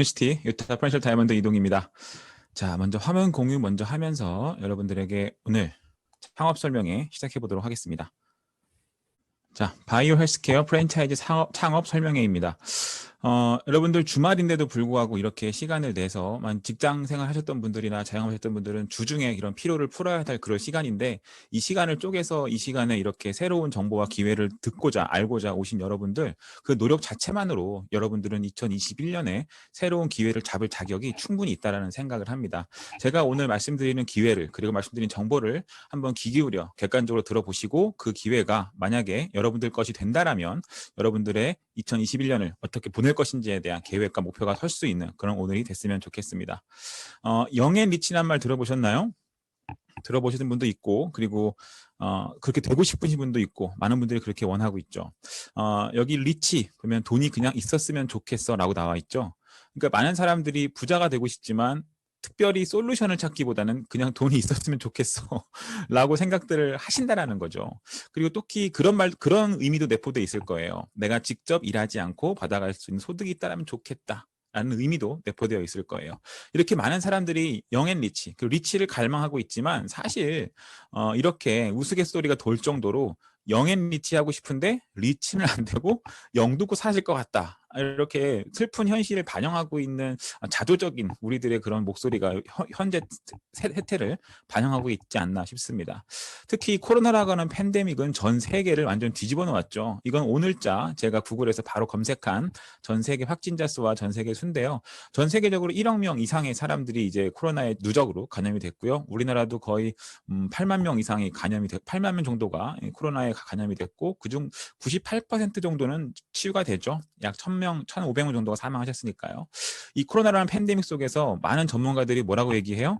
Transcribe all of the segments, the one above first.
유니버시티 유타 프랜셜 다이아몬드 이동입니다. 자, 먼저 화면 공유 먼저 하면서 여러분들에게 오늘 창업 설명회 시작해 보도록 하겠습니다. 자, 바이오 헬스케어 프랜차이즈 창업 설명회입니다. 여러분들 주말인데도 불구하고 이렇게 시간을 내서 직장 생활 하셨던 분들이나 자영업하셨던 분들은 주중에 이런 피로를 풀어야 할 그럴 시간인데, 이 시간을 쪼개서 이 시간에 이렇게 새로운 정보와 기회를 듣고자 알고자 오신 여러분들, 그 노력 자체만으로 여러분들은 2021년에 새로운 기회를 잡을 자격이 충분히 있다는 생각을 합니다. 제가 오늘 말씀드리는 기회를, 그리고 말씀드린 정보를 한번 귀 기울여 객관적으로 들어보시고, 그 기회가 만약에 여러분들 것이 된다라면 여러분들의 2021년을 어떻게 보낼 것인지에 대한 계획과 목표가 설 수 있는 그런 오늘이 됐으면 좋겠습니다. 영앤리치란 말 들어보셨나요? 들어보시는 분도 있고, 그리고 그렇게 되고 싶으신 분도 있고, 많은 분들이 그렇게 원하고 있죠. 여기 리치 보면 돈이 그냥 있었으면 좋겠어 라고 나와 있죠. 그러니까 많은 사람들이 부자가 되고 싶지만 특별히 솔루션을 찾기보다는 그냥 돈이 있었으면 좋겠어 라고 생각들을 하신다라는 거죠. 그리고 특히 그런 의미도 내포되어 있을 거예요. 내가 직접 일하지 않고 받아갈 수 있는 소득이 있다면 좋겠다 라는 의미도 내포되어 있을 거예요. 이렇게 많은 사람들이 영앤리치, 그 리치를 갈망하고 있지만, 사실 이렇게 우스갯소리가 돌 정도로 영앤리치 하고 싶은데 리치는 안 되고 영 두고 사실 것 같다, 이렇게 슬픈 현실을 반영하고 있는 자조적인 우리들의 그런 목소리가 현재 세태를 반영하고 있지 않나 싶습니다. 특히 코로나라고 하는 팬데믹은 전 세계를 완전 뒤집어 놓았죠. 이건 오늘자 제가 구글에서 바로 검색한 전 세계 확진자 수와 전 세계 수인데요. 전 세계적으로 1억 명 이상의 사람들이 이제 코로나에 누적으로 감염이 됐고요. 우리나라도 거의 8만 명 이상이 8만 명 정도가 코로나에 감염이 됐고, 그중 98% 정도는 치유가 되죠. 약 1000명, 1500명 정도가 사망하셨으니까요. 이 코로나라는 팬데믹 속에서 많은 전문가들이 뭐라고 얘기해요?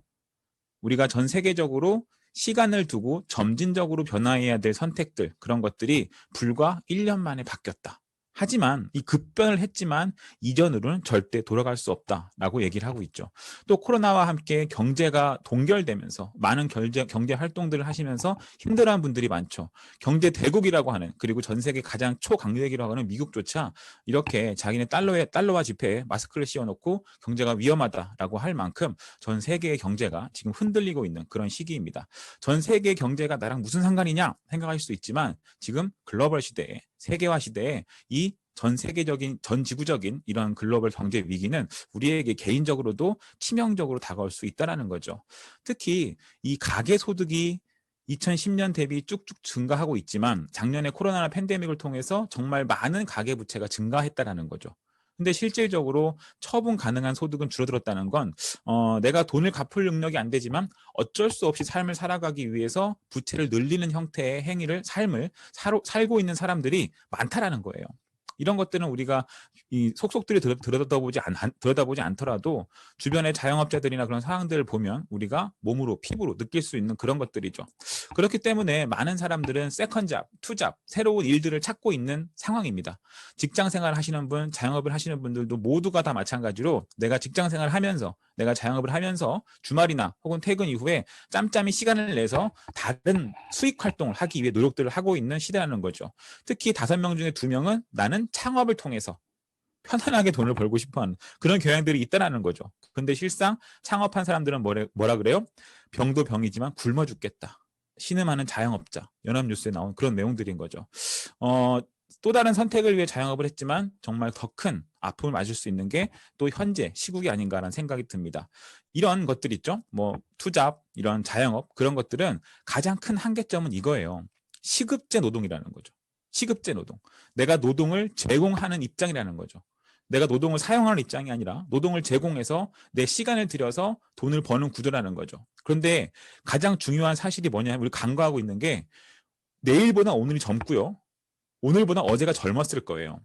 우리가 전 세계적으로 시간을 두고 점진적으로 변화해야 될 선택들, 그런 것들이 불과 1년 만에 바뀌었다. 하지만 이 급변을 했지만 이전으로는 절대 돌아갈 수 없다라고 얘기를 하고 있죠. 또 코로나와 함께 경제가 동결되면서 많은 경제 활동들을 하시면서 힘들어하는 분들이 많죠. 경제 대국이라고 하는, 그리고 전 세계 가장 초강력이라고 하는 미국조차 이렇게 자기네 달러와 지폐에 마스크를 씌워놓고 경제가 위험하다라고 할 만큼 전 세계의 경제가 지금 흔들리고 있는 그런 시기입니다. 전 세계 경제가 나랑 무슨 상관이냐 생각하실 수 있지만, 지금 글로벌 시대에, 세계화 시대에 이 전 세계적인, 전 지구적인 이런 글로벌 경제 위기는 우리에게 개인적으로도 치명적으로 다가올 수 있다는 거죠. 특히 이 가계 소득이 2010년 대비 쭉쭉 증가하고 있지만, 작년에 코로나 팬데믹을 통해서 정말 많은 가계 부채가 증가했다는 거죠. 근데 실질적으로 처분 가능한 소득은 줄어들었다는 건, 내가 돈을 갚을 능력이 안 되지만 어쩔 수 없이 삶을 살아가기 위해서 부채를 늘리는 형태의 삶을 살고 있는 사람들이 많다라는 거예요. 이런 것들은 우리가 이 속속들이 들여다보지 않더라도 주변의 자영업자들이나 그런 상황들을 보면 우리가 몸으로, 피부로 느낄 수 있는 그런 것들이죠. 그렇기 때문에 많은 사람들은 세컨잡, 투잡, 새로운 일들을 찾고 있는 상황입니다. 직장 생활 하시는 분, 자영업을 하시는 분들도 모두가 다 마찬가지로 내가 직장 생활을 하면서, 내가 자영업을 하면서 주말이나 혹은 퇴근 이후에 짬짬이 시간을 내서 다른 수익 활동을 하기 위해 노력들을 하고 있는 시대라는 거죠. 특히 5명 중에 2명은 나는 창업을 통해서 편안하게 돈을 벌고 싶어하는 그런 경향들이 있다는 거죠. 근데 실상 창업한 사람들은 뭐라 그래요? 병도 병이지만 굶어 죽겠다, 신음하는 자영업자, 연합뉴스에 나온 그런 내용들인 거죠. 또 다른 선택을 위해 자영업을 했지만 정말 더 큰 아픔을 맞을 수 있는 게 또 현재 시국이 아닌가라는 생각이 듭니다. 이런 것들 있죠. 뭐 투잡, 이런 자영업, 그런 것들은 가장 큰 한계점은 이거예요. 시급제 노동이라는 거죠. 시급제 노동. 내가 노동을 제공하는 입장이라는 거죠. 내가 노동을 사용하는 입장이 아니라 노동을 제공해서 내 시간을 들여서 돈을 버는 구조라는 거죠. 그런데 가장 중요한 사실이 뭐냐면, 우리 간과하고 있는 게 내일보다 오늘이 젊고요, 오늘보다 어제가 젊었을 거예요.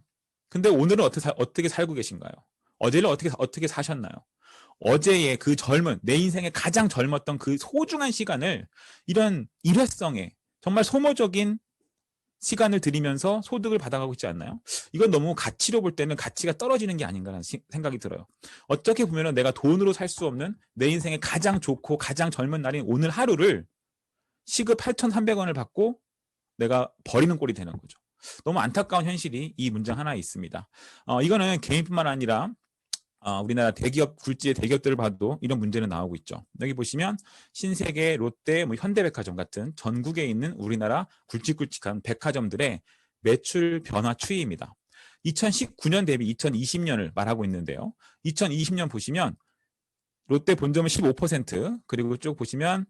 근데 오늘은 어떻게 살고 계신가요? 어제를 어떻게 사셨나요? 어제의 그 젊은, 내 인생에 가장 젊었던 그 소중한 시간을 이런 일회성에 정말 소모적인 시간을 들이면서 소득을 받아가고 있지 않나요? 이건 너무 가치로 볼 때는 가치가 떨어지는 게 아닌가라는 생각이 들어요. 어떻게 보면 내가 돈으로 살 수 없는 내 인생에 가장 좋고 가장 젊은 날인 오늘 하루를 시급 8,300원을 받고 내가 버리는 꼴이 되는 거죠. 너무 안타까운 현실이 이 문장 하나에 있습니다. 이거는 개인뿐만 아니라 우리나라 대기업, 굴지의 대기업들을 봐도 이런 문제는 나오고 있죠. 여기 보시면 신세계, 롯데, 뭐 현대백화점 같은 전국에 있는 우리나라 굵직굵직한 백화점들의 매출 변화 추이입니다. 2019년 대비 2020년을 말하고 있는데요. 2020년 보시면 롯데 본점은 15%, 그리고 쭉 보시면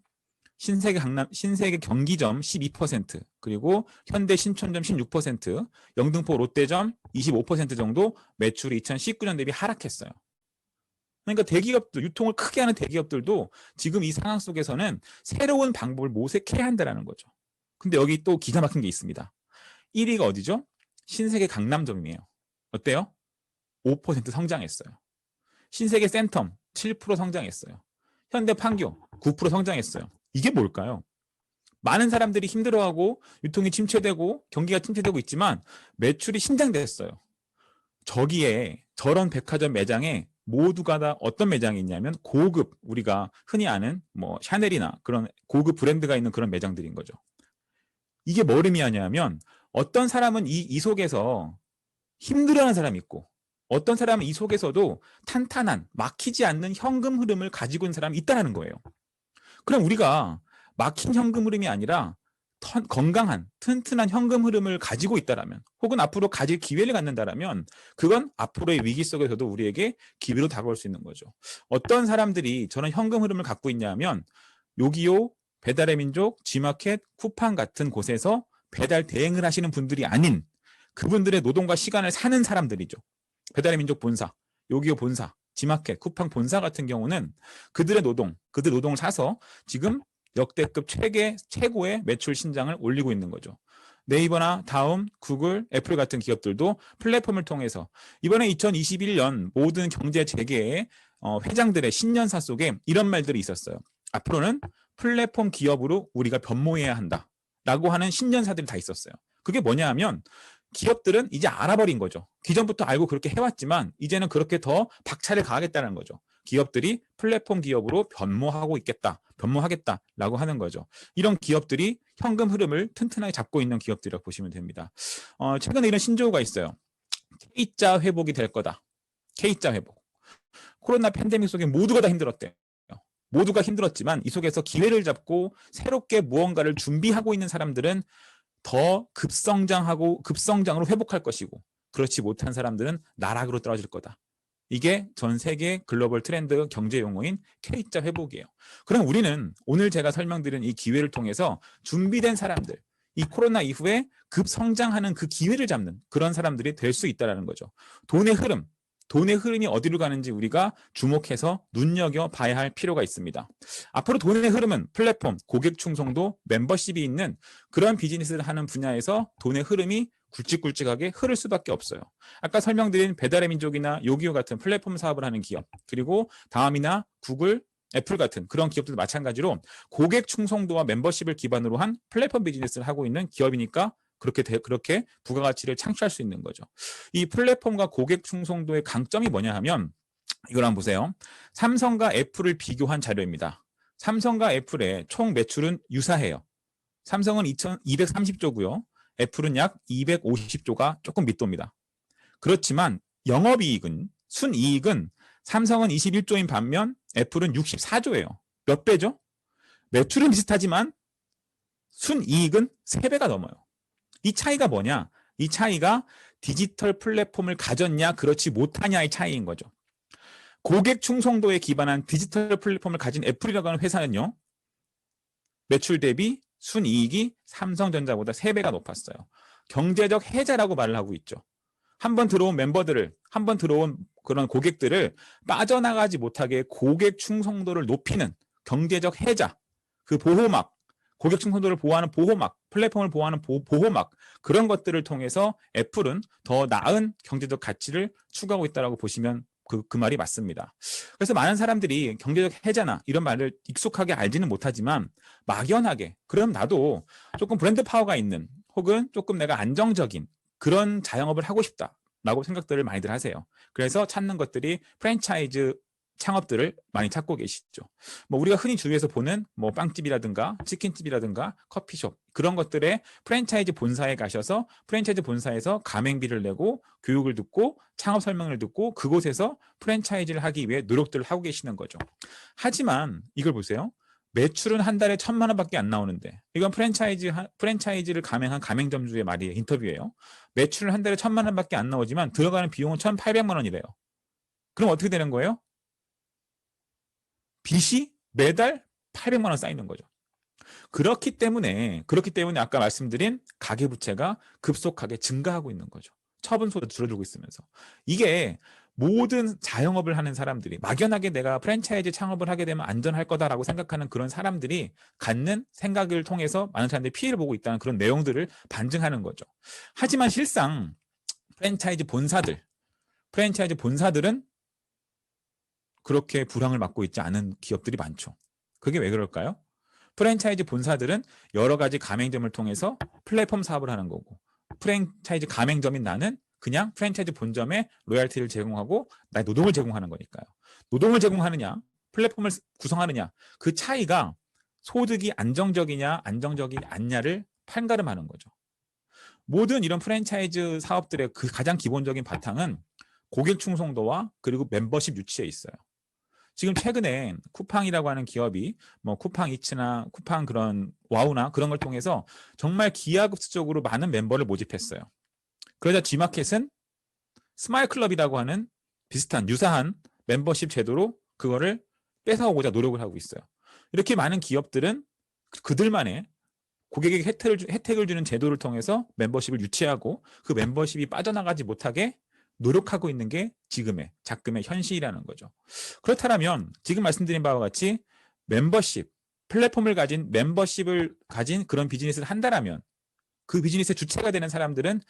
신세계 경기점 12%, 그리고 현대 신촌점 16%, 영등포 롯데점 25% 정도 매출이 2019년 대비 하락했어요. 그러니까 대기업들, 유통을 크게 하는 대기업들도 지금 이 상황 속에서는 새로운 방법을 모색해야 한다는 거죠. 근데 여기 또 기가 막힌 게 있습니다. 1위가 어디죠? 신세계 강남점이에요. 어때요? 5% 성장했어요. 신세계 센텀 7% 성장했어요. 현대 판교 9% 성장했어요. 이게 뭘까요? 많은 사람들이 힘들어하고 유통이 침체되고 경기가 침체되고 있지만 매출이 신장됐어요. 저기에 저런 백화점 매장에 모두가 다 어떤 매장이 있냐면 고급, 우리가 흔히 아는 뭐 샤넬이나 그런 고급 브랜드가 있는 그런 매장들인 거죠. 이게 뭘 의미하냐면 어떤 사람은 이 속에서 힘들어하는 사람이 있고 어떤 사람은 이 속에서도 탄탄한 막히지 않는 현금 흐름을 가지고 있는 사람이 있다는 거예요. 그럼 우리가 막힌 현금 흐름이 아니라 건강한 튼튼한 현금 흐름을 가지고 있다라면 혹은 앞으로 가질 기회를 갖는다라면 그건 앞으로의 위기 속에서도 우리에게 기회로 다가올 수 있는 거죠. 어떤 사람들이 저런 현금 흐름을 갖고 있냐면 요기요, 배달의 민족, G마켓, 쿠팡 같은 곳에서 배달 대행을 하시는 분들이 아닌 그분들의 노동과 시간을 사는 사람들이죠. 배달의 민족 본사, 요기요 본사, G마켓, 쿠팡 본사 같은 경우는 그들 노동을 사서 지금 역대급 최고의 매출 신장을 올리고 있는 거죠. 네이버나 다음, 구글, 애플 같은 기업들도 플랫폼을 통해서 이번에 2021년 모든 경제 재계의 회장들의 신년사 속에 이런 말들이 있었어요. 앞으로는 플랫폼 기업으로 우리가 변모해야 한다라고 하는 신년사들이 다 있었어요. 그게 뭐냐 하면 기업들은 이제 알아버린 거죠. 기존부터 알고 그렇게 해왔지만 이제는 그렇게 더 박차를 가하겠다는 거죠. 기업들이 플랫폼 기업으로 변모하겠다라고 하는 거죠. 이런 기업들이 현금 흐름을 튼튼하게 잡고 있는 기업들이라고 보시면 됩니다. 최근에 이런 신조어가 있어요. K자 회복이 될 거다. K자 회복. 코로나 팬데믹 속에 모두가 다 힘들었대요. 모두가 힘들었지만 이 속에서 기회를 잡고 새롭게 무언가를 준비하고 있는 사람들은 더 급성장으로 회복할 것이고 그렇지 못한 사람들은 나락으로 떨어질 거다. 이게 전 세계 글로벌 트렌드 경제 용어인 K자 회복이에요. 그럼 우리는 오늘 제가 설명드린 이 기회를 통해서 준비된 사람들, 이 코로나 이후에 급성장하는 그 기회를 잡는 그런 사람들이 될 수 있다는 거죠. 돈의 흐름이 어디로 가는지 우리가 주목해서 눈여겨봐야 할 필요가 있습니다. 앞으로 돈의 흐름은 플랫폼, 고객 충성도, 멤버십이 있는 그런 비즈니스를 하는 분야에서 돈의 흐름이 굵직굵직하게 흐를 수밖에 없어요. 아까 설명드린 배달의 민족이나 요기요 같은 플랫폼 사업을 하는 기업, 그리고 다음이나 구글, 애플 같은 그런 기업들도 마찬가지로 고객 충성도와 멤버십을 기반으로 한 플랫폼 비즈니스를 하고 있는 기업이니까 그렇게 부가가치를 창출할 수 있는 거죠. 이 플랫폼과 고객 충성도의 강점이 뭐냐 하면 이걸 한번 보세요. 삼성과 애플을 비교한 자료입니다. 삼성과 애플의 총 매출은 유사해요. 삼성은 230조고요. 애플은 약 250조가 조금 밑도입니다. 그렇지만 영업이익은, 순이익은 삼성은 21조인 반면 애플은 64조예요. 몇 배죠? 매출은 비슷하지만 순이익은 3배가 넘어요. 이 차이가 뭐냐? 이 차이가 디지털 플랫폼을 가졌냐 그렇지 못하냐의 차이인 거죠. 고객 충성도에 기반한 디지털 플랫폼을 가진 애플이라고 하는 회사는요. 매출 대비 순이익이 삼성전자보다 3배가 높았어요. 경제적 해자라고 말을 하고 있죠. 한번 들어온 멤버들을, 한번 들어온 그런 고객들을 빠져나가지 못하게 고객 충성도를 높이는 경제적 해자, 그 보호막, 고객 충성도를 보호하는 보호막, 플랫폼을 보호하는 보호막, 그런 것들을 통해서 애플은 더 나은 경제적 가치를 추구하고 있다고 보시면 그 말이 맞습니다. 그래서 많은 사람들이 경제적 해자나 이런 말을 익숙하게 알지는 못하지만 막연하게 그럼 나도 조금 브랜드 파워가 있는 혹은 조금 내가 안정적인 그런 자영업을 하고 싶다라고 생각들을 많이들 하세요. 그래서 찾는 것들이 프랜차이즈 창업들을 많이 찾고 계시죠. 뭐 우리가 흔히 주위에서 보는 뭐 빵집이라든가 치킨집이라든가 커피숍 그런 것들의 프랜차이즈 본사에 가셔서 프랜차이즈 본사에서 가맹비를 내고 교육을 듣고 창업 설명을 듣고 그곳에서 프랜차이즈를 하기 위해 노력들을 하고 계시는 거죠. 하지만 이걸 보세요. 매출은 한 달에 1,000만 원밖에 안 나오는데 이건 프랜차이즈를 가맹한 가맹점주의 말이에요. 인터뷰예요. 매출은 한 달에 1,000만 원밖에 안 나오지만 들어가는 비용은 1,800만 원이래요. 그럼 어떻게 되는 거예요? 빚이 매달 800만 원 쌓이는 거죠. 그렇기 때문에 아까 말씀드린 가계부채가 급속하게 증가하고 있는 거죠. 처분소도 줄어들고 있으면서. 이게 모든 자영업을 하는 사람들이 막연하게 내가 프랜차이즈 창업을 하게 되면 안전할 거다라고 생각하는 그런 사람들이 갖는 생각을 통해서 많은 사람들이 피해를 보고 있다는 그런 내용들을 반증하는 거죠. 하지만 실상 프랜차이즈 본사들은 그렇게 불황을 맞고 있지 않은 기업들이 많죠. 그게 왜 그럴까요? 프랜차이즈 본사들은 여러 가지 가맹점을 통해서 플랫폼 사업을 하는 거고 프랜차이즈 가맹점인 나는 그냥 프랜차이즈 본점에 로얄티를 제공하고 나의 노동을 제공하는 거니까요. 노동을 제공하느냐 플랫폼을 구성하느냐 그 차이가 소득이 안정적이냐 안정적이지 않냐를 판가름하는 거죠. 모든 이런 프랜차이즈 사업들의 그 가장 기본적인 바탕은 고객 충성도와 그리고 멤버십 유치에 있어요. 지금 최근에 쿠팡이라고 하는 기업이 뭐 쿠팡이츠나 쿠팡 그런 와우나 그런 걸 통해서 정말 기하급수적으로 많은 멤버를 모집했어요. 그러자 G마켓은 스마일클럽이라고 하는 유사한 멤버십 제도로 그거를 뺏어오고자 노력을 하고 있어요. 이렇게 많은 기업들은 그들만의 고객에게 혜택을 주는 제도를 통해서 멤버십을 유치하고 그 멤버십이 빠져나가지 못하게 노력하고 있는 게 지금의 작금의 현실이라는 거죠. 그렇다면 지금 말씀드린 바와 같이 플랫폼을 가진 멤버십을 가진 그런 비즈니스를 한다면 그 비즈니스의 주체가 되는 사람들은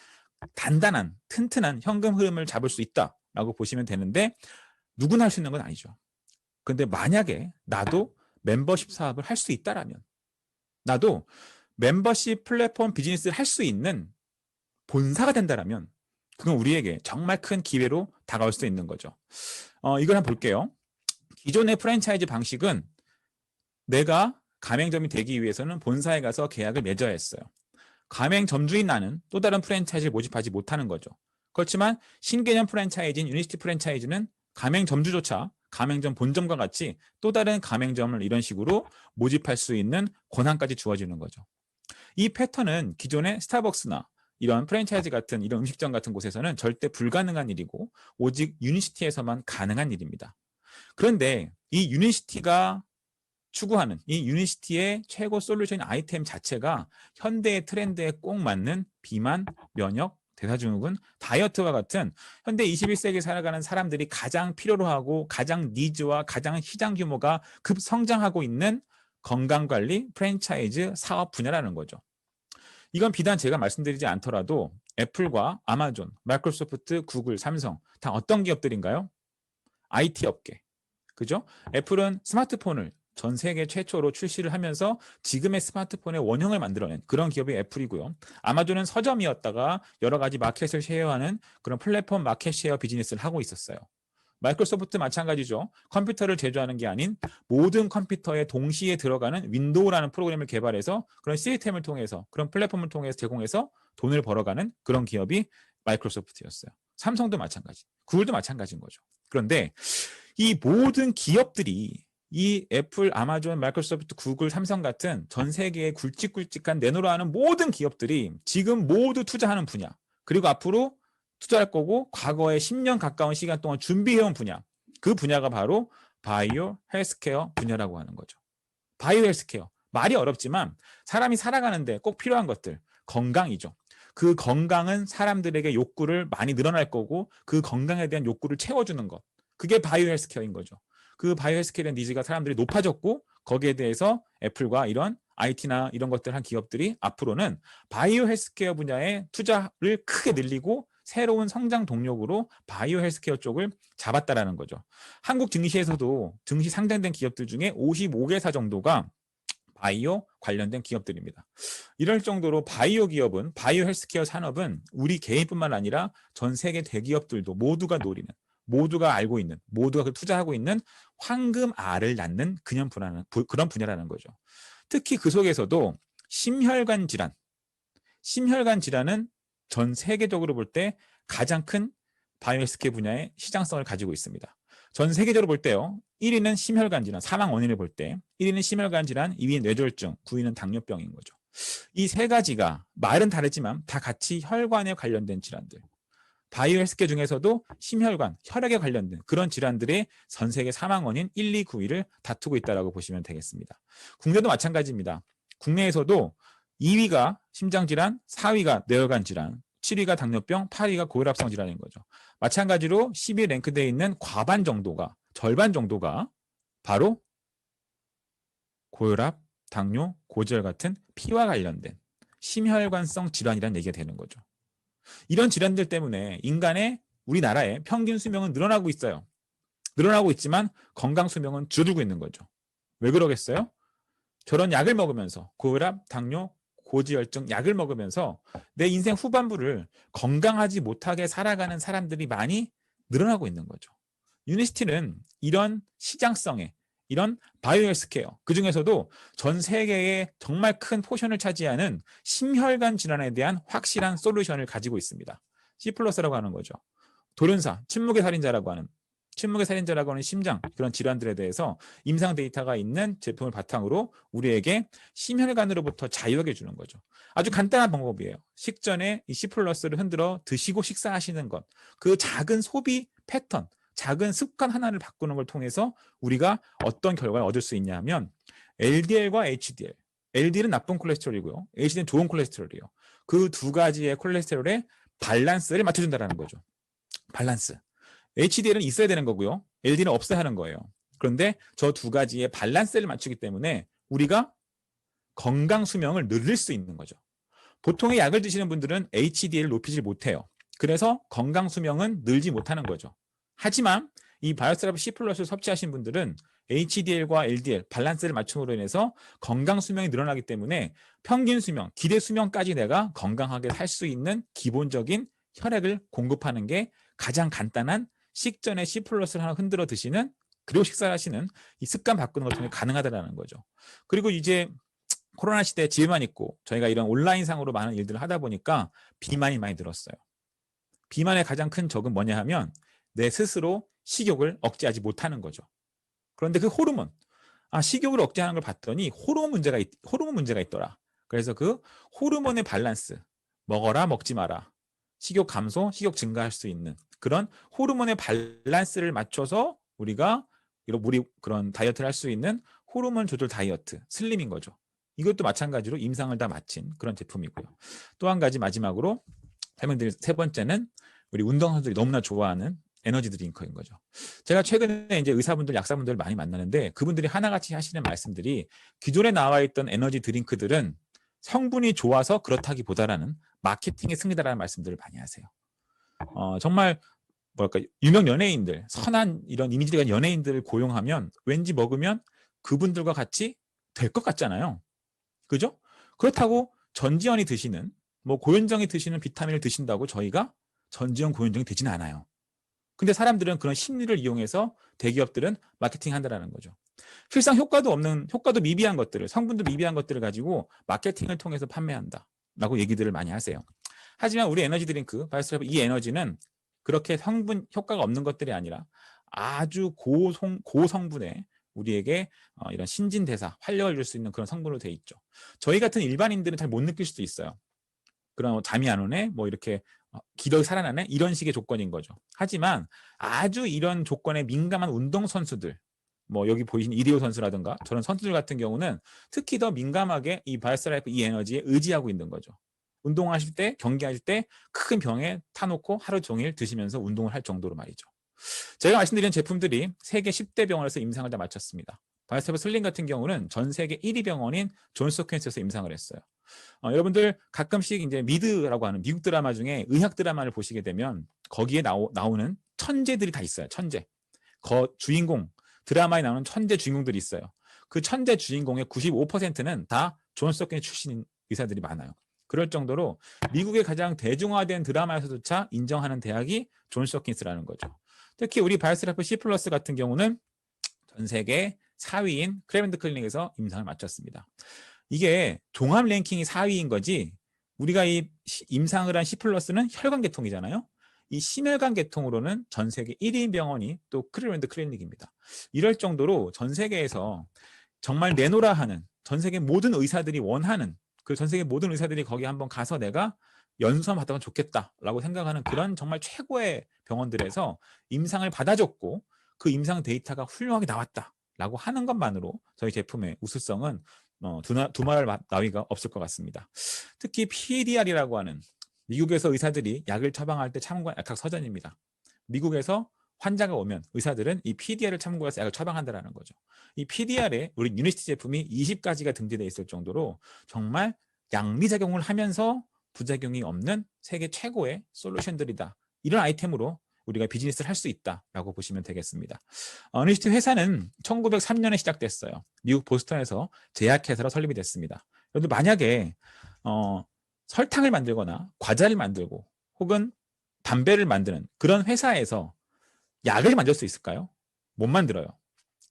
단단한 튼튼한 현금 흐름을 잡을 수 있다라고 보시면 되는데 누구나 할 수 있는 건 아니죠. 그런데 만약에 나도 멤버십 사업을 할 수 있다라면 나도 멤버십 플랫폼 비즈니스를 할 수 있는 본사가 된다라면 그건 우리에게 정말 큰 기회로 다가올 수 있는 거죠. 이걸 한번 볼게요. 기존의 프랜차이즈 방식은 내가 가맹점이 되기 위해서는 본사에 가서 계약을 맺어야 했어요. 가맹점주인 나는 또 다른 프랜차이즈를 모집하지 못하는 거죠. 그렇지만 신개념 프랜차이즈인 유니시티 프랜차이즈는 가맹점주조차 가맹점 본점과 같이 또 다른 가맹점을 이런 식으로 모집할 수 있는 권한까지 주어지는 거죠. 이 패턴은 기존의 스타벅스나 이런 프랜차이즈 같은 이런 음식점 같은 곳에서는 절대 불가능한 일이고 오직 유니시티에서만 가능한 일입니다. 그런데 이 유니시티가 추구하는 이 유니시티의 최고 솔루션 아이템 자체가 현대의 트렌드에 꼭 맞는 비만, 면역, 대사증후군, 다이어트와 같은 현대 21세기에 살아가는 사람들이 가장 필요로 하고 가장 니즈와 가장 시장 규모가 급성장하고 있는 건강관리 프랜차이즈 사업 분야라는 거죠. 이건 비단 제가 말씀드리지 않더라도 애플과 아마존, 마이크로소프트, 구글, 삼성 다 어떤 기업들인가요? IT 업계. 그죠? 애플은 스마트폰을 전 세계 최초로 출시를 하면서 지금의 스마트폰의 원형을 만들어낸 그런 기업이 애플이고요. 아마존은 서점이었다가 여러 가지 마켓을 쉐어하는 그런 플랫폼 마켓 쉐어 비즈니스를 하고 있었어요. 마이크로소프트 마찬가지죠. 컴퓨터를 제조하는 게 아닌 모든 컴퓨터에 동시에 들어가는 윈도우라는 프로그램을 개발해서 그런 시스템을 통해서 그런 플랫폼을 통해서 제공해서 돈을 벌어가는 그런 기업이 마이크로소프트였어요. 삼성도 마찬가지, 구글도 마찬가지인 거죠. 그런데 이 모든 기업들이 이 애플, 아마존, 마이크로소프트, 구글, 삼성 같은 전 세계에 굵직굵직한 내노라하는 모든 기업들이 지금 모두 투자하는 분야 그리고 앞으로 투자할 거고 과거에 10년 가까운 시간 동안 준비해온 분야 그 분야가 바로 바이오 헬스케어 분야라고 하는 거죠. 바이오 헬스케어 말이 어렵지만 사람이 살아가는데 꼭 필요한 것들 건강이죠. 그 건강은 사람들에게 욕구를 많이 늘어날 거고 그 건강에 대한 욕구를 채워주는 것 그게 바이오 헬스케어인 거죠. 그 바이오 헬스케어에 대한 니즈가 사람들이 높아졌고 거기에 대해서 애플과 이런 IT나 이런 것들 한 기업들이 앞으로는 바이오 헬스케어 분야에 투자를 크게 늘리고 새로운 성장 동력으로 바이오 헬스케어 쪽을 잡았다라는 거죠. 한국 증시에서도 증시 상장된 기업들 중에 55개사 정도가 바이오 관련된 기업들입니다. 이럴 정도로 바이오 헬스케어 산업은 우리 개인뿐만 아니라 전 세계 대기업들도 모두가 노리는 모두가 알고 있는, 모두가 그 투자하고 있는 황금알을 낳는 그런 분야라는 거죠. 특히 그 속에서도 심혈관 질환은 전 세계적으로 볼 때 가장 큰 바이오헬스케어 분야의 시장성을 가지고 있습니다. 전 세계적으로 볼 때요. 1위는 심혈관 질환, 사망 원인을 볼 때 1위는 심혈관 질환, 2위는 뇌졸중, 9위는 당뇨병인 거죠. 이 세 가지가 말은 다르지만 다 같이 혈관에 관련된 질환들. 바이오헬스케어 중에서도 심혈관, 혈액에 관련된 그런 질환들의 전 세계 사망 원인 1, 2, 9위를 다투고 있다고 보시면 되겠습니다. 국내도 마찬가지입니다. 국내에서도 2위가 심장질환, 4위가 뇌혈관 질환, 7위가 당뇨병, 8위가 고혈압성 질환인 거죠. 마찬가지로 10위 랭크되어 있는 절반 정도가 바로 고혈압, 당뇨, 고지혈 같은 피와 관련된 심혈관성 질환이라는 얘기가 되는 거죠. 이런 질환들 때문에 우리나라의 평균 수명은 늘어나고 있어요. 늘어나고 있지만 건강 수명은 줄어들고 있는 거죠. 왜 그러겠어요? 저런 약을 먹으면서 고혈압, 당뇨, 고지혈증 약을 먹으면서 내 인생 후반부를 건강하지 못하게 살아가는 사람들이 많이 늘어나고 있는 거죠. 유니시티는 이런 시장성에 이런 바이오헬스케어 그중에서도 전 세계에 정말 큰 포션을 차지하는 심혈관 질환에 대한 확실한 솔루션을 가지고 있습니다. C+라고 하는 거죠. 돌연사, 침묵의 살인자라고 하는 심장 그런 질환들에 대해서 임상 데이터가 있는 제품을 바탕으로 우리에게 심혈관으로부터 자유하게 주는 거죠. 아주 간단한 방법이에요. 식전에 이 C+를 흔들어 드시고 식사하시는 것. 그 작은 소비 패턴, 작은 습관 하나를 바꾸는 걸 통해서 우리가 어떤 결과를 얻을 수 있냐 하면 LDL과 HDL. LDL은 나쁜 콜레스테롤이고요. HDL은 좋은 콜레스테롤이에요. 그 두 가지의 콜레스테롤의 밸런스를 맞춰준다는 거죠. 밸런스. HDL은 있어야 되는 거고요. LDL은 없어야 하는 거예요. 그런데 저 두 가지의 밸런스를 맞추기 때문에 우리가 건강 수명을 늘릴 수 있는 거죠. 보통의 약을 드시는 분들은 HDL을 높이지 못해요. 그래서 건강 수명은 늘지 못하는 거죠. 하지만 이 바이오스테라피 C+를 섭취하신 분들은 HDL과 LDL 밸런스를 맞춤으로 인해서 건강 수명이 늘어나기 때문에 평균 수명, 기대 수명까지 내가 건강하게 살 수 있는 기본적인 혈액을 공급하는 게 가장 간단한 식전에 C+를 하나 흔들어 드시는 그리고 식사를 하시는 이 습관 바꾸는 것 때문에 가능하다는 거죠. 그리고 이제 코로나 시대에 집에만 있고 저희가 이런 온라인상으로 많은 일들을 하다 보니까 비만이 많이 늘었어요. 비만의 가장 큰 적은 뭐냐 하면 내 스스로 식욕을 억제하지 못하는 거죠. 그런데 그 호르몬, 식욕을 억제하는 걸 봤더니 호르몬 문제가 있더라. 그래서 그 호르몬의 밸런스, 먹어라 먹지 마라, 식욕 감소, 식욕 증가할 수 있는 그런 호르몬의 밸런스를 맞춰서 우리가 그런 다이어트를 할 수 있는 호르몬 조절 다이어트, 슬림인 거죠. 이것도 마찬가지로 임상을 다 마친 그런 제품이고요. 또 한 가지 마지막으로 설명드릴 세 번째는 우리 운동선수들이 너무나 좋아하는 에너지 드링크인 거죠. 제가 최근에 이제 의사분들, 약사분들을 많이 만나는데 그분들이 하나같이 하시는 말씀들이 기존에 나와 있던 에너지 드링크들은 성분이 좋아서 그렇다기보다는 마케팅의 승리다라는 말씀들을 많이 하세요. 정말 유명 연예인들, 선한 이런 이미지가 가진 연예인들을 고용하면 왠지 먹으면 그분들과 같이 될 것 같잖아요. 그죠? 그렇다고 전지현이 드시는 고현정이 드시는 비타민을 드신다고 저희가 전지현, 고현정이 되지는 않아요. 근데 사람들은 그런 심리를 이용해서 대기업들은 마케팅 한다는 거죠. 실상 효과도 미비한 것들을, 성분도 미비한 것들을 가지고 마케팅을 통해서 판매한다라고 얘기들을 많이 하세요. 하지만 우리 에너지 드링크, 바이오스트랩 이 에너지는 그렇게 성분 효과가 없는 것들이 아니라 아주 고성분의 우리에게 이런 신진대사, 활력을 줄 수 있는 그런 성분으로 되어 있죠. 저희 같은 일반인들은 잘 못 느낄 수도 있어요. 그런 잠이 안 오네, 이렇게 기력이 살아나네, 이런 식의 조건인 거죠. 하지만 아주 이런 조건에 민감한 운동선수들, 여기 보이신 이리오 선수라든가 저런 선수들 같은 경우는 특히 더 민감하게 이 바이오스트라이프 이 에너지에 의지하고 있는 거죠. 운동하실 때, 경기하실 때 큰 병에 타놓고 하루 종일 드시면서 운동을 할 정도로 말이죠. 제가 말씀드린 제품들이 세계 10대 병원에서 임상을 다 마쳤습니다. 바이오스테라피 슬림 같은 경우는 전 세계 1위 병원인 존스 홉킨스에서 임상을 했어요. 여러분들 가끔씩 이제 미드라고 하는 미국 드라마 중에 의학 드라마를 보시게 되면 거기에 나오는 천재들이 다 있어요. 천재. 드라마에 나오는 천재 주인공들이 있어요. 그 천재 주인공의 95%는 다 존스 홉킨스 출신 의사들이 많아요. 그럴 정도로 미국의 가장 대중화된 드라마에서조차 인정하는 대학이 존스 홉킨스라는 거죠. 특히 우리 바이오스라프 C+ 같은 경우는 전 세계 4위인 클리블랜드 클리닉에서 임상을 마쳤습니다. 이게 종합 랭킹이 4위인 거지, 우리가 이 임상을 한 C+는 혈관 계통이잖아요. 이 심혈관 계통으로는 전 세계 1위인 병원이 또 클리블랜드 클리닉입니다. 이럴 정도로 전 세계에서 정말 내노라 하는, 전 세계 모든 의사들이 원하는, 그 전 세계 모든 의사들이 거기 한번 가서 내가 연수 한번 받으면 좋겠다라고 생각하는 그런 정말 최고의 병원들에서 임상을 받아줬고 그 임상 데이터가 훌륭하게 나왔다라고 하는 것만으로 저희 제품의 우수성은 두말할 나위가 없을 것 같습니다. 특히 PDR이라고 하는, 미국에서 의사들이 약을 처방할 때 참고한 약학 서전입니다. 미국에서 환자가 오면 의사들은 이 PDR을 참고해서 약을 처방한다는 거죠. 이 PDR에 우리 유니시티 제품이 20가지가 등재되어 있을 정도로 정말 양리작용을 하면서 부작용이 없는 세계 최고의 솔루션들이다. 이런 아이템으로 우리가 비즈니스를 할 수 있다라고 보시면 되겠습니다. 유니시티 회사는 1903년에 시작됐어요. 미국 보스턴에서 제약회사로 설립이 됐습니다. 여러분들 만약에 설탕을 만들거나 과자를 만들고 혹은 담배를 만드는 그런 회사에서 약을 만들 수 있을까요? 못 만들어요.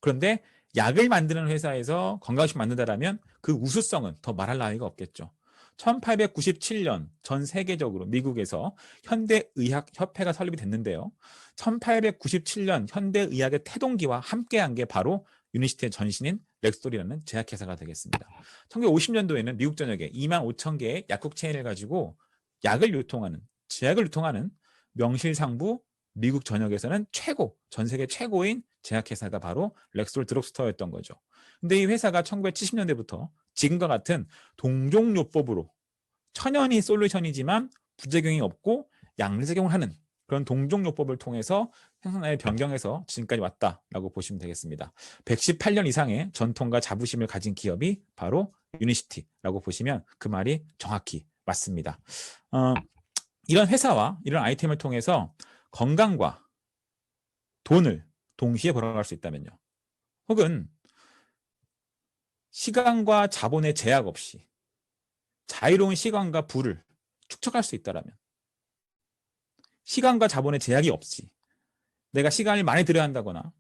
그런데 약을 만드는 회사에서 건강식품 만든다라면 그 우수성은 더 말할 나위가 없겠죠. 1897년 전 세계적으로 미국에서 현대의학협회가 설립이 됐는데요. 1897년 현대의학의 태동기와 함께한 게 바로 유니시티의 전신인 렉스토리라는 제약회사가 되겠습니다. 1950년도에는 미국 전역에 25,000개의 약국 체인을 가지고 약을 유통하는, 제약을 유통하는 명실상부 미국 전역에서는 전 세계 최고인 제약회사가 바로 렉스토리 드럭스토어였던 거죠. 근데 이 회사가 1970년대부터 지금과 같은 동종요법으로 천연이 솔루션이지만 부작용이 없고 양리작용을 하는 그런 동종요법을 통해서 생산량을 변경해서 지금까지 왔다라고 보시면 되겠습니다. 118년 이상의 전통과 자부심을 가진 기업이 바로 유니시티라고 보시면 그 말이 정확히 맞습니다. 이런 회사와 이런 아이템을 통해서 건강과 돈을 동시에 벌어갈 수 있다면요. 혹은 시간과 자본의 제약 없이 자유로운 시간과 부를 축적할 수 있다면, 시간과 자본의 제약이 없이 내가 시간을 많이 들여야 한다거나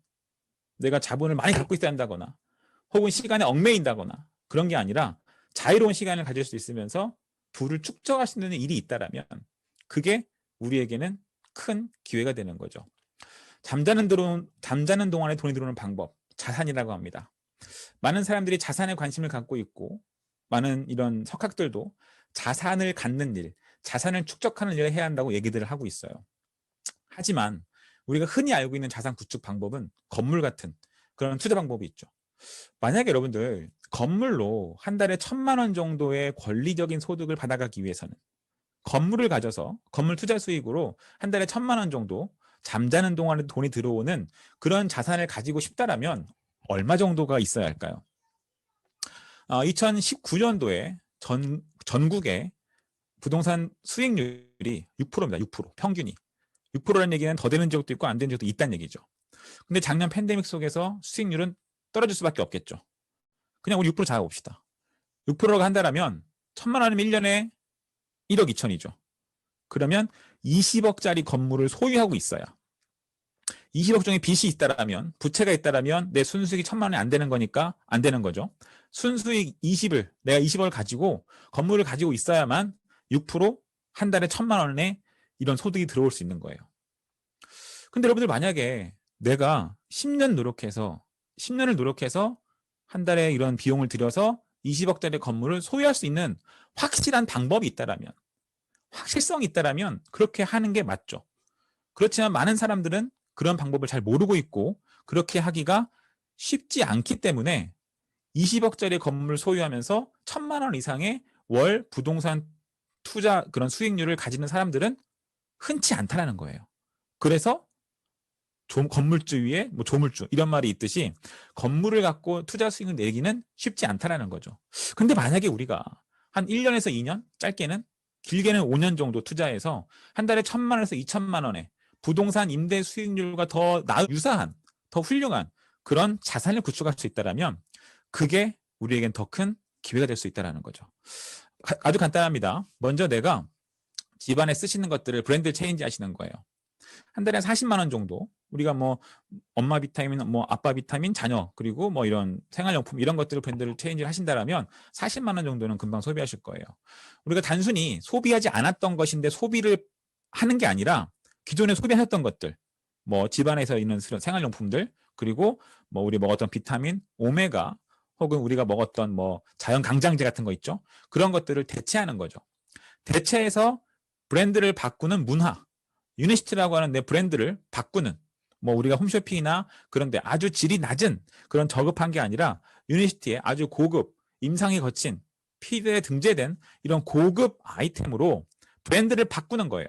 내가 자본을 많이 갖고 있어야 한다거나 혹은 시간에 얽매인다거나 그런 게 아니라 자유로운 시간을 가질 수 있으면서 부를 축적할 수 있는 일이 있다면 그게 우리에게는 큰 기회가 되는 거죠. 잠자는 동안에 돈이 들어오는 방법, 자산이라고 합니다. 많은 사람들이 자산에 관심을 갖고 있고 많은 이런 석학들도 자산을 갖는 일, 자산을 축적하는 일을 해야 한다고 얘기들을 하고 있어요. 하지만 우리가 흔히 알고 있는 자산 구축 방법은 건물 같은 그런 투자 방법이 있죠. 만약에 여러분들 건물로 한 달에 1,000만 원 정도의 권리적인 소득을 받아가기 위해서는 건물을 가져서 건물 투자 수익으로 한 달에 1,000만 원 정도 잠자는 동안에 돈이 들어오는 그런 자산을 가지고 싶다라면 얼마 정도가 있어야 할까요? 2019년도에 전국의 부동산 수익률이 6%입니다. 6%. 평균이. 6%라는 얘기는 더 되는 지역도 있고 안 되는 지역도 있다는 얘기죠. 근데 작년 팬데믹 속에서 수익률은 떨어질 수밖에 없겠죠. 그냥 우리 6% 잡아봅시다. 6%가 한다라면 1,000만 원이면 1년에 1억 2천이죠. 그러면 20억짜리 건물을 소유하고 있어야, 20억 중에 빚이 있다라면, 부채가 있다라면 내 순수익이 1,000만 원이 안 되는 거니까 안 되는 거죠. 순수익 20을, 내가 20억을 가지고 건물을 가지고 있어야만 6%한 달에 1,000만 원에 이런 소득이 들어올 수 있는 거예요. 근데 여러분들 만약에 내가 10년을 노력해서 한 달에 이런 비용을 들여서 20억짜리 건물을 소유할 수 있는 확실한 방법이 있다라면, 확실성이 있다라면 그렇게 하는 게 맞죠. 그렇지만 많은 사람들은 그런 방법을 잘 모르고 있고 그렇게 하기가 쉽지 않기 때문에 20억짜리 건물을 소유하면서 1,000만 원 이상의 월 부동산 투자 그런 수익률을 가지는 사람들은 흔치 않다라는 거예요. 그래서 건물주 위에 조물주 이런 말이 있듯이 건물을 갖고 투자 수익을 내기는 쉽지 않다라는 거죠. 근데 만약에 우리가 한 1년에서 2년, 짧게는 길게는 5년 정도 투자해서 한 달에 1,000만 원에서 2,000만 원에 부동산 임대 수익률과 더 유사한, 더 훌륭한 그런 자산을 구축할 수 있다면 그게 우리에겐 더 큰 기회가 될 수 있다는 거죠. 아주 간단합니다. 먼저 내가 집안에 쓰시는 것들을 브랜드 체인지 하시는 거예요. 한 달에 40만 원 정도 우리가 뭐 엄마 비타민, 뭐 아빠 비타민, 자녀, 그리고 뭐 이런 생활용품 이런 것들을 브랜드를 체인지를 하신다라면 40만 원 정도는 금방 소비하실 거예요. 우리가 단순히 소비하지 않았던 것인데 소비를 하는 게 아니라 기존에 소비하셨던 것들, 뭐 집안에서 있는 생활용품들, 그리고 뭐 우리 먹었던 비타민, 오메가, 혹은 우리가 먹었던 뭐 자연 강장제 같은 거 있죠. 그런 것들을 대체하는 거죠. 대체해서 브랜드를 바꾸는 문화, 유니시티라고 하는 내 브랜드를 바꾸는, 뭐 우리가 홈쇼핑이나 그런데 아주 질이 낮은 그런 저급한 게 아니라 유니시티의 아주 고급, 임상이 거친 피드에 등재된 이런 고급 아이템으로 브랜드를 바꾸는 거예요.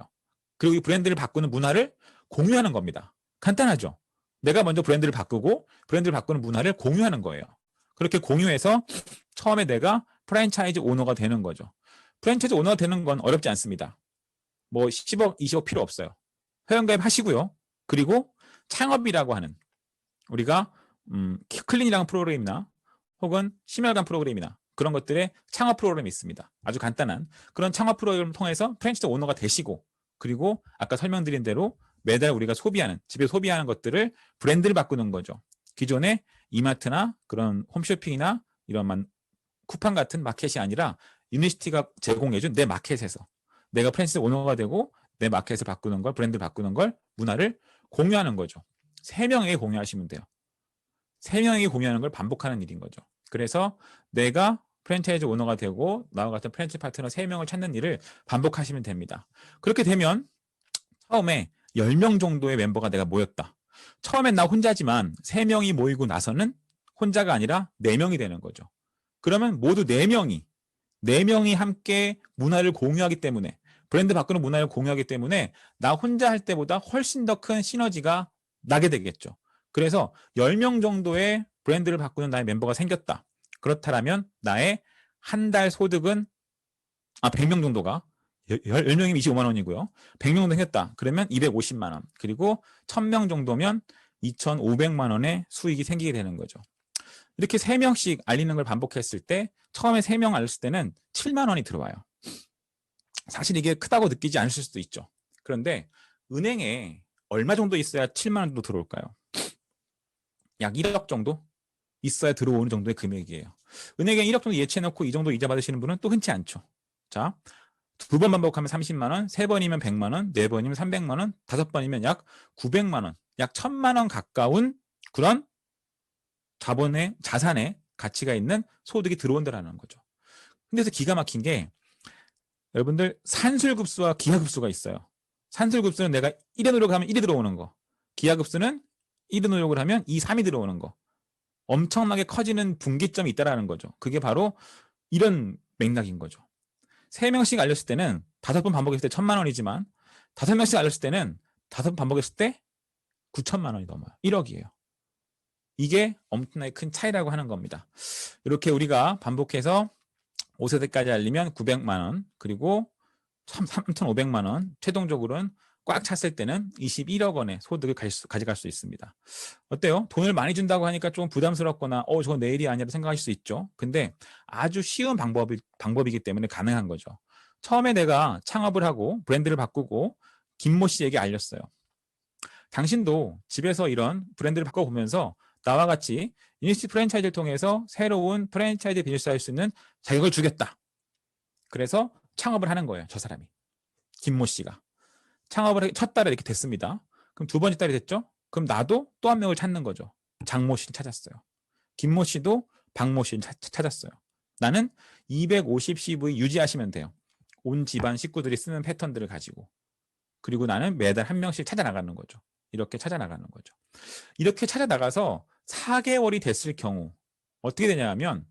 그리고 이 브랜드를 바꾸는 문화를 공유하는 겁니다. 간단하죠. 내가 먼저 브랜드를 바꾸고 브랜드를 바꾸는 문화를 공유하는 거예요. 그렇게 공유해서 처음에 내가 프랜차이즈 오너가 되는 거죠. 프랜차이즈 오너가 되는 건 어렵지 않습니다. 뭐 10억, 20억 필요 없어요. 회원가입 하시고요. 그리고 창업이라고 하는 우리가 클린이라는 프로그램이나 혹은 심혈관 프로그램이나 그런 것들의 창업 프로그램이 있습니다. 아주 간단한 그런 창업 프로그램을 통해서 프랜차이즈 오너가 되시고, 그리고 아까 설명드린 대로 매달 우리가 소비하는, 집에 소비하는 것들을 브랜드를 바꾸는 거죠. 기존의 이마트나 그런 홈쇼핑이나 이런 쿠팡 같은 마켓이 아니라 유니시티가 제공해준 내 마켓에서 내가 프랜차이즈 오너가 되고 내 마켓을 바꾸는 걸, 브랜드를 바꾸는 걸, 문화를 공유하는 거죠. 3명에게 공유하시면 돼요. 3명에게 공유하는 걸 반복하는 일인 거죠. 그래서 내가 프랜차이즈 오너가 되고 나와 같은 프랜차이즈 파트너 3명을 찾는 일을 반복하시면 됩니다. 그렇게 되면 처음에 10명 정도의 멤버가 내가 모였다. 처음엔 나 혼자지만 3명이 모이고 나서는 혼자가 아니라 4명이 되는 거죠. 그러면 모두 4명이 함께 문화를 공유하기 때문에, 브랜드 바꾸는 문화를 공유하기 때문에 나 혼자 할 때보다 훨씬 더 큰 시너지가 나게 되겠죠. 그래서 10명 정도의 브랜드를 바꾸는 나의 멤버가 생겼다. 그렇다면 나의 한 달 소득은 100명 정도가 10명이면 25만 원이고요. 100명 정도 생겼다. 그러면 250만 원. 그리고 1000명 정도면 2,500만 원의 수익이 생기게 되는 거죠. 이렇게 3명씩 알리는 걸 반복했을 때 처음에 3명 알렸을 때는 7만 원이 들어와요. 사실 이게 크다고 느끼지 않으실 수도 있죠. 그런데 은행에 얼마 정도 있어야 7만 원 정도 들어올까요? 약 1억 정도 있어야 들어오는 정도의 금액이에요. 은행에 1억 정도 예치해놓고 이 정도 이자 받으시는 분은 또 흔치 않죠. 자, 2번 반복하면 30만 원, 3번이면 100만 원, 4번이면 300만 원, 5번이면 약 900만 원, 약 1000만 원 가까운 그런 자산의 가치가 있는 소득이 들어온다는 거죠. 근데서 기가 막힌 게, 여러분들 산술급수와 기하급수가 있어요. 산술급수는 내가 1의 노력을 하면 1이 들어오는 거, 기하급수는 1의 노력을 하면 2, 3이 들어오는 거. 엄청나게 커지는 분기점이 있다는 거죠. 그게 바로 이런 맥락인 거죠. 3명씩 알렸을 때는 5번 반복했을 때 1000만 원이지만 5명씩 알렸을 때는 5번 반복했을 때 9천만 원이 넘어요. 1억이에요. 이게 엄청나게 큰 차이라고 하는 겁니다. 이렇게 우리가 반복해서 5세대까지 알리면 900만 원, 그리고 3,500만 원, 최종적으로는 꽉 찼을 때는 21억 원의 소득을 가져갈 수 있습니다. 어때요? 돈을 많이 준다고 하니까 좀 부담스럽거나 저건 내 일이 아니라 생각하실 수 있죠. 근데 아주 쉬운 방법이기 때문에 가능한 거죠. 처음에 내가 창업을 하고 브랜드를 바꾸고 김모 씨에게 알렸어요. 당신도 집에서 이런 브랜드를 바꿔보면서 나와 같이 유니시티 프랜차이즈를 통해서 새로운 프랜차이즈 비즈니스 할 수 있는 자격을 주겠다. 그래서 창업을 하는 거예요. 저 사람이. 김모 씨가. 창업을 첫 달에 이렇게 됐습니다. 그럼 두 번째 달이 됐죠? 그럼 나도 또 한 명을 찾는 거죠. 장모 씨를 찾았어요. 김모 씨도 박모 씨를 찾았어요. 나는 250CV 유지하시면 돼요. 온 집안 식구들이 쓰는 패턴들을 가지고. 그리고 나는 매달 한 명씩 찾아나가는 거죠. 이렇게 찾아나가는 거죠. 이렇게 찾아나가서 4개월이 됐을 경우 어떻게 되냐면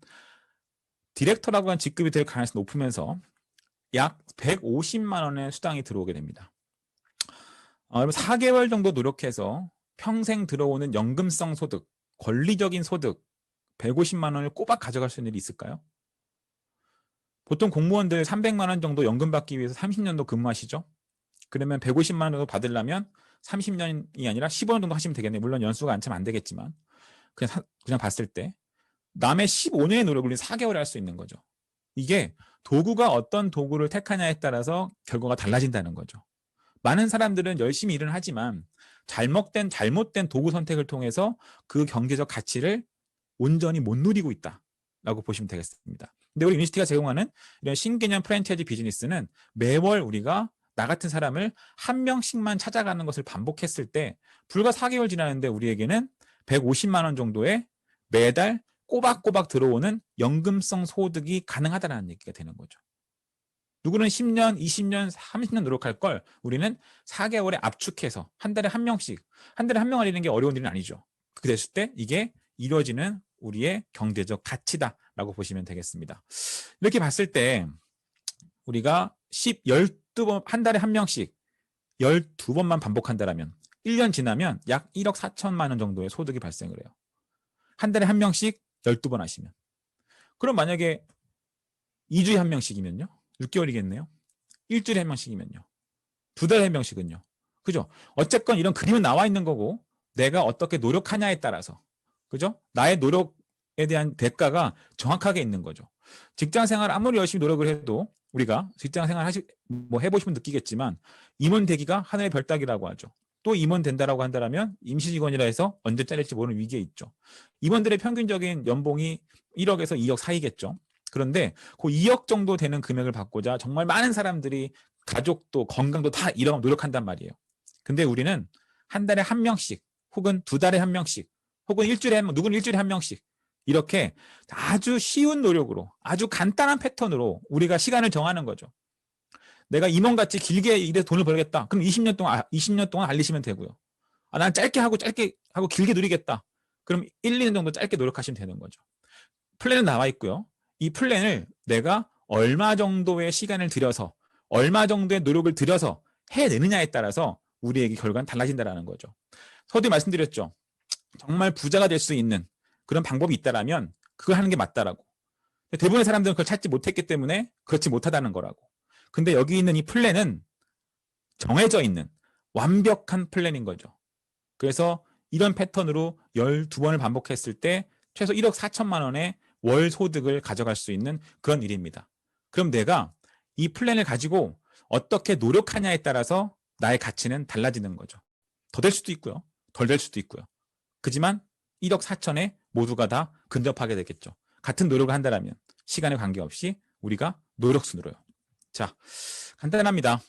디렉터라고 하는 직급이 될 가능성이 높으면서 약 150만 원의 수당이 들어오게 됩니다. 여러분 4개월 정도 노력해서 평생 들어오는 연금성 소득, 권리적인 소득 150만 원을 꼬박 가져갈 수 있는 일이 있을까요? 보통 공무원들 300만 원 정도 연금 받기 위해서 30년도 근무하시죠? 그러면 150만 원 정도 받으려면 30년이 아니라 15년 정도 하시면 되겠네요. 물론 연수가 안 차면 안 되겠지만 그냥 봤을 때 남의 15년의 노력을 4개월에 할 수 있는 거죠. 이게 도구가 어떤 도구를 택하냐에 따라서 결과가 달라진다는 거죠. 많은 사람들은 열심히 일을 하지만 잘못된 도구 선택을 통해서 그 경제적 가치를 온전히 못 누리고 있다라고 보시면 되겠습니다. 근데 우리 유니시티가 제공하는 이런 신개념 프랜차이즈 비즈니스는 매월 우리가 나 같은 사람을 한 명씩만 찾아가는 것을 반복했을 때 불과 4개월 지나는데 우리에게는 150만 원 정도의 매달 꼬박꼬박 들어오는 연금성 소득이 가능하다는 얘기가 되는 거죠. 누구는 10년, 20년, 30년 노력할 걸 우리는 4개월에 압축해서 한 달에 한 명씩, 한 달에 한 명 알리는 게 어려운 일은 아니죠. 그랬을 때 이게 이루어지는 우리의 경제적 가치다라고 보시면 되겠습니다. 이렇게 봤을 때 우리가 12번, 한 달에 한 명씩 12번만 반복한다면 1년 지나면 약 1억 4천만 원 정도의 소득이 발생을 해요. 한 달에 한 명씩 12번 하시면. 그럼 만약에 2주에 한 명씩이면요? 6개월이겠네요. 일주일에 한 명씩이면요. 2달에 한 명씩은요. 그죠? 어쨌건 이런 그림은 나와 있는 거고 내가 어떻게 노력하냐에 따라서 그죠? 나의 노력에 대한 대가가 정확하게 있는 거죠. 직장 생활 아무리 열심히 노력을 해도 우리가 직장 생활 해보시면 느끼겠지만 임원 되기가 하늘의 별 따기라고 하죠. 또 임원 된다라고 한다면 임시직원이라 해서 언제 잘릴지 모르는 위기에 있죠. 임원들의 평균적인 연봉이 1억에서 2억 사이겠죠. 그런데 그 2억 정도 되는 금액을 받고자 정말 많은 사람들이 가족도 건강도 다 잃어 노력한단 말이에요. 근데 우리는 한 달에 한 명씩 혹은 2달에 한 명씩 혹은 일주일에 누구는 일주일에 한 명씩 이렇게 아주 쉬운 노력으로 아주 간단한 패턴으로 우리가 시간을 정하는 거죠. 내가 임원같이 길게 일해서 돈을 벌겠다. 그럼 20년 동안 알리시면 되고요. 난 짧게 하고 길게 누리겠다. 그럼 1, 2년 정도 짧게 노력하시면 되는 거죠. 플랜은 나와 있고요. 이 플랜을 내가 얼마 정도의 시간을 들여서 얼마 정도의 노력을 들여서 해내느냐에 따라서 우리에게 결과는 달라진다는 거죠. 서두에 말씀드렸죠. 정말 부자가 될 수 있는 그런 방법이 있다라면 그걸 하는 게 맞다라고. 대부분의 사람들은 그걸 찾지 못했기 때문에 그렇지 못하다는 거라고. 근데 여기 있는 이 플랜은 정해져 있는 완벽한 플랜인 거죠. 그래서 이런 패턴으로 12번을 반복했을 때 최소 1억 4천만 원의 월 소득을 가져갈 수 있는 그런 일입니다. 그럼 내가 이 플랜을 가지고 어떻게 노력하냐에 따라서 나의 가치는 달라지는 거죠. 더 될 수도 있고요. 덜 될 수도 있고요. 그지만 1억 4천에 모두가 다 근접하게 되겠죠. 같은 노력을 한다면 시간에 관계없이 우리가 노력순으로요. 자, 간단합니다.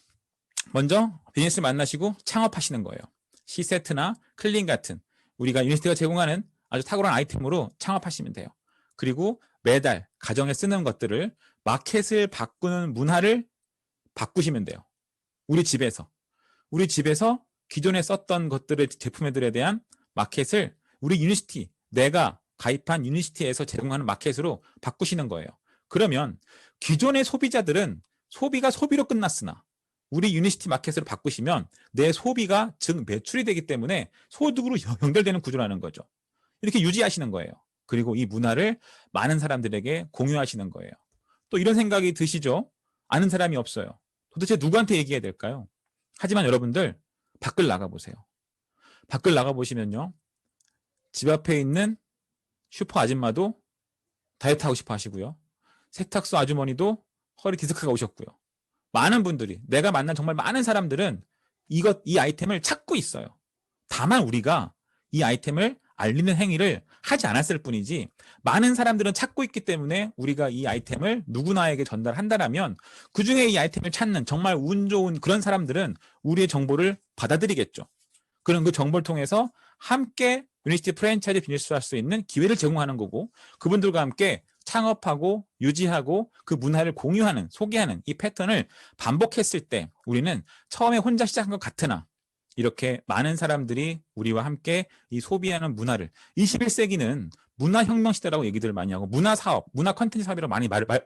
먼저 비즈니스를 만나시고 창업하시는 거예요. C세트나 클린 같은 우리가 유니시티가 제공하는 아주 탁월한 아이템으로 창업하시면 돼요. 그리고 매달 가정에 쓰는 것들을 마켓을 바꾸는 문화를 바꾸시면 돼요. 우리 집에서 기존에 썼던 것들의 제품들에 대한 마켓을 우리 유니시티, 내가 가입한 유니시티에서 제공하는 마켓으로 바꾸시는 거예요. 그러면 기존의 소비자들은 소비가 소비로 끝났으나 우리 유니시티 마켓으로 바꾸시면 내 소비가 즉 매출이 되기 때문에 소득으로 연결되는 구조라는 거죠. 이렇게 유지하시는 거예요. 그리고 이 문화를 많은 사람들에게 공유하시는 거예요. 또 이런 생각이 드시죠? 아는 사람이 없어요. 도대체 누구한테 얘기해야 될까요? 하지만 여러분들 밖을 나가보세요. 밖을 나가보시면요. 집 앞에 있는 슈퍼 아줌마도 다이어트 하고 싶어 하시고요. 세탁소 아주머니도 허리 디스크가 오셨고요. 많은 분들이 내가 만난 정말 많은 사람들은 이 아이템을 찾고 있어요. 다만 우리가 이 아이템을 알리는 행위를 하지 않았을 뿐이지 많은 사람들은 찾고 있기 때문에 우리가 이 아이템을 누구나에게 전달한다면 그중에 이 아이템을 찾는 정말 운 좋은 그런 사람들은 우리의 정보를 받아들이겠죠. 그런 그 정보를 통해서 함께 유니시티 프랜차이즈 비즈니스를 할 수 있는 기회를 제공하는 거고 그분들과 함께 창업하고 유지하고 그 문화를 공유하는 소개하는 이 패턴을 반복했을 때 우리는 처음에 혼자 시작한 것 같으나 이렇게 많은 사람들이 우리와 함께 이 소비하는 문화를 21세기는 문화혁명 시대라고 얘기들을 많이 하고 문화사업, 문화 컨텐츠 사업이라고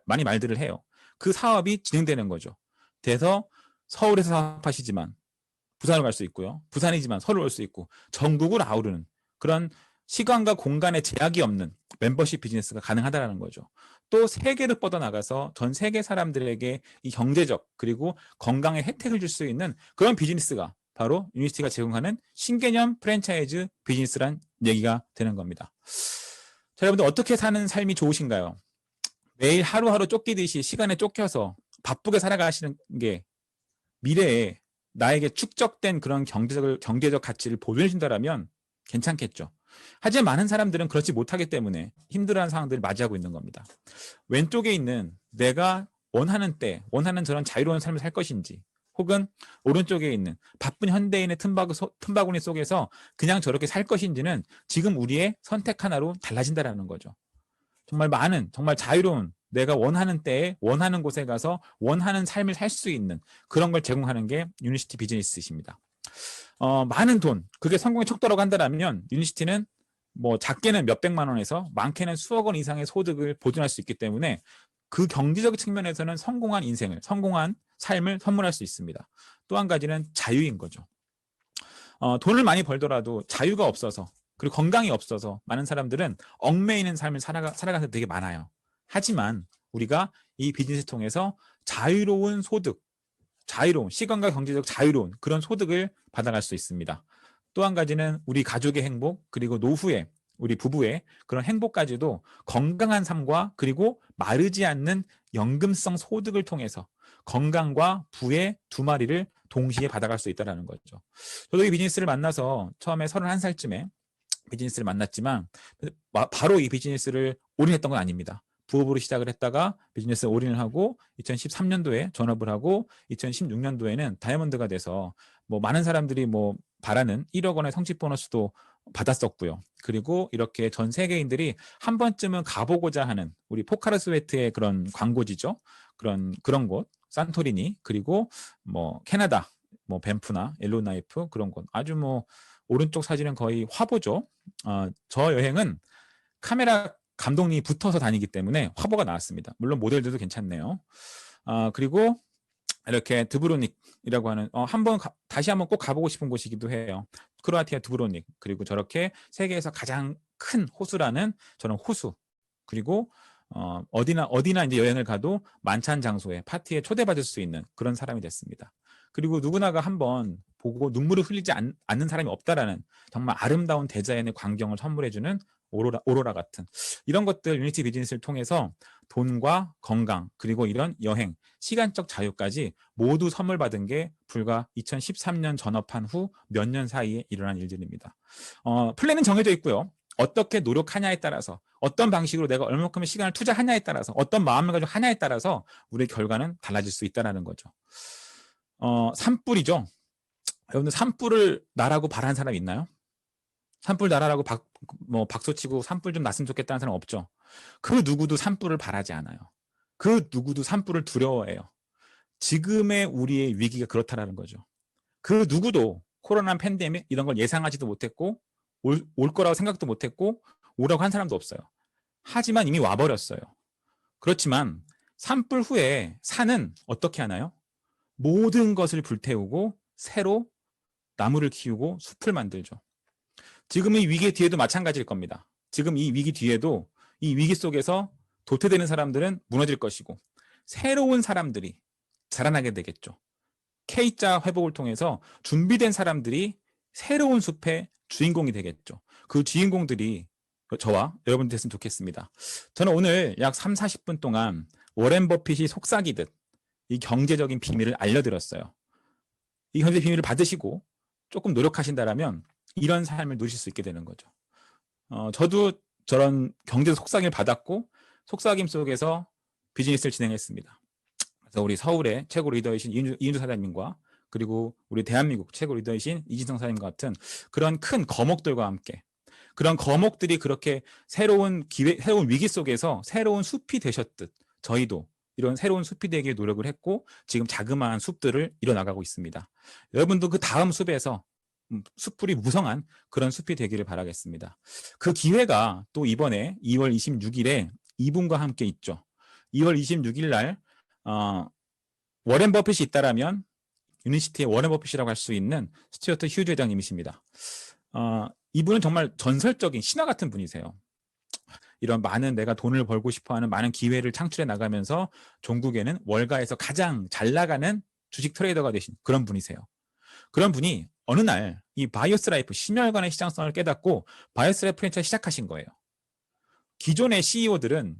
많이 말들을 해요. 그 사업이 진행되는 거죠. 그래서 서울에서 사업하시지만 부산으로 갈 수 있고요. 부산이지만 서울 올 수 있고 전국을 아우르는 그런 시간과 공간에 제약이 없는 멤버십 비즈니스가 가능하다는 거죠. 또 세계를 뻗어나가서 전 세계 사람들에게 이 경제적 그리고 건강의 혜택을 줄 수 있는 그런 비즈니스가 바로 유니시티가 제공하는 신개념 프랜차이즈 비즈니스란 얘기가 되는 겁니다. 자, 여러분들 어떻게 사는 삶이 좋으신가요? 매일 하루하루 쫓기듯이 시간에 쫓겨서 바쁘게 살아가시는 게 미래에 나에게 축적된 그런 경제적 가치를 보존해 준다라면 괜찮겠죠. 하지만 많은 사람들은 그렇지 못하기 때문에 힘들어하는 상황들을 맞이하고 있는 겁니다. 왼쪽에 있는 내가 원하는 때, 원하는 저런 자유로운 삶을 살 것인지, 혹은 오른쪽에 있는 바쁜 현대인의 틈바구니 속에서 그냥 저렇게 살 것인지는 지금 우리의 선택 하나로 달라진다라는 거죠. 정말 많은, 정말 자유로운, 내가 원하는 때에 원하는 곳에 가서 원하는 삶을 살 수 있는 그런 걸 제공하는 게 유니시티 비즈니스입니다. 많은 돈, 그게 성공의 척도라고 한다면 유니시티는 뭐 작게는 몇백만 원에서 많게는 수억 원 이상의 소득을 보존할 수 있기 때문에 그 경제적 측면에서는 성공한 인생을, 성공한 삶을 선물할 수 있습니다. 또 한 가지는 자유인 거죠. 돈을 많이 벌더라도 자유가 없어서, 그리고 건강이 없어서 많은 사람들은 얽매이는 삶을 살아가는 데 되게 많아요. 하지만 우리가 이 비즈니스 통해서 자유로운 소득, 자유로운, 시간과 경제적 자유로운 그런 소득을 받아갈 수 있습니다. 또 한 가지는 우리 가족의 행복, 그리고 노후에 우리 부부의 그런 행복까지도 건강한 삶과 그리고 마르지 않는 연금성 소득을 통해서 건강과 부의 두 마리를 동시에 받아갈 수 있다는 거죠. 저도 이 비즈니스를 만나서 처음에 31살쯤에 비즈니스를 만났지만 바로 이 비즈니스를 올인했던 건 아닙니다. 부업으로 시작을 했다가 비즈니스에 올인을 하고 2013년도에 전업을 하고 2016년도에는 다이아몬드가 돼서 뭐 많은 사람들이 뭐 바라는 1억 원의 성취 보너스도 받았었고요. 그리고 이렇게 전 세계인들이 한 번쯤은 가보고자 하는 우리 포카르 스웨트의 그런 광고지죠. 그런 곳, 산토리니, 그리고 뭐 캐나다, 뭐 밴프나 엘로나이프 그런 곳. 아주 뭐 오른쪽 사진은 거의 화보죠. 저 여행은 카메라 감독님이 붙어서 다니기 때문에 화보가 나왔습니다. 물론 모델들도 괜찮네요. 그리고 이렇게 드브로닉이라고 하는 다시 한번 꼭 가보고 싶은 곳이기도 해요. 크로아티아 드브로닉. 그리고 저렇게 세계에서 가장 큰 호수라는 저런 호수. 그리고 어디나 이제 여행을 가도 만찬 장소에 파티에 초대받을 수 있는 그런 사람이 됐습니다. 그리고 누구나가 한번 보고 눈물을 흘리지 않는 사람이 없다라는 정말 아름다운 대자연의 광경을 선물해주는 오로라 같은 이런 것들 유니티 비즈니스를 통해서 돈과 건강 그리고 이런 여행, 시간적 자유까지 모두 선물 받은 게 불과 2013년 전업한 후 몇 년 사이에 일어난 일들입니다. 플랜은 정해져 있고요. 어떻게 노력하냐에 따라서 어떤 방식으로 내가 얼마큼의 시간을 투자하냐에 따라서 어떤 마음을 가지고 하냐에 따라서 우리의 결과는 달라질 수 있다는 거죠. 산불이죠. 여러분들 산불을 나라고 바라는 사람 있나요? 산불 나라라고 박수치고 산불 좀 났으면 좋겠다는 사람 없죠. 그 누구도 산불을 바라지 않아요. 그 누구도 산불을 두려워해요. 지금의 우리의 위기가 그렇다라는 거죠. 그 누구도 코로나 팬데믹 이런 걸 예상하지도 못했고 올 거라고 생각도 못했고 오라고 한 사람도 없어요. 하지만 이미 와버렸어요. 그렇지만 산불 후에 산은 어떻게 하나요? 모든 것을 불태우고 새로 나무를 키우고 숲을 만들죠. 지금 이 위기 뒤에도 마찬가지일 겁니다. 지금 이 위기 뒤에도 이 위기 속에서 도태되는 사람들은 무너질 것이고 새로운 사람들이 자라나게 되겠죠. K자 회복을 통해서 준비된 사람들이 새로운 숲의 주인공이 되겠죠. 그 주인공들이 저와 여러분들 됐으면 좋겠습니다. 저는 오늘 약 3, 40분 동안 워렌 버핏이 속삭이듯 이 경제적인 비밀을 알려드렸어요. 이 경제 비밀을 받으시고 조금 노력하신다면 이런 삶을 누리실 수 있게 되는 거죠. 저도 저런 경제 속삭임을 받았고 속삭임 속에서 비즈니스를 진행했습니다. 그래서 우리 서울의 최고 리더이신 이인주 사장님과 그리고 우리 대한민국 최고 리더이신 이진성 사장님과 같은 그런 큰 거목들과 함께 그런 거목들이 그렇게 새로운 위기 속에서 새로운 숲이 되셨듯 저희도 이런 새로운 숲이 되기에 노력을 했고 지금 자그마한 숲들을 이뤄나가고 있습니다. 여러분도 그 다음 숲에서 숲풀이 무성한 그런 숲이 되기를 바라겠습니다. 그 기회가 또 이번에 2월 26일에 이분과 함께 있죠. 2월 26일 날 워렌 버핏이 있다라면 유니시티의 워렌 버핏이라고 할 수 있는 스튜어트 휴즈 회장님이십니다. 이분은 정말 전설적인 신화 같은 분이세요. 이런 많은 내가 돈을 벌고 싶어하는 많은 기회를 창출해 나가면서 종국에는 월가에서 가장 잘 나가는 주식 트레이더가 되신 그런 분이세요. 그런 분이 어느 날 이 바이오스 라이프 심혈관의 시장성을 깨닫고 바이오스 라이프 프랜차이즈 시작하신 거예요. 기존의 CEO들은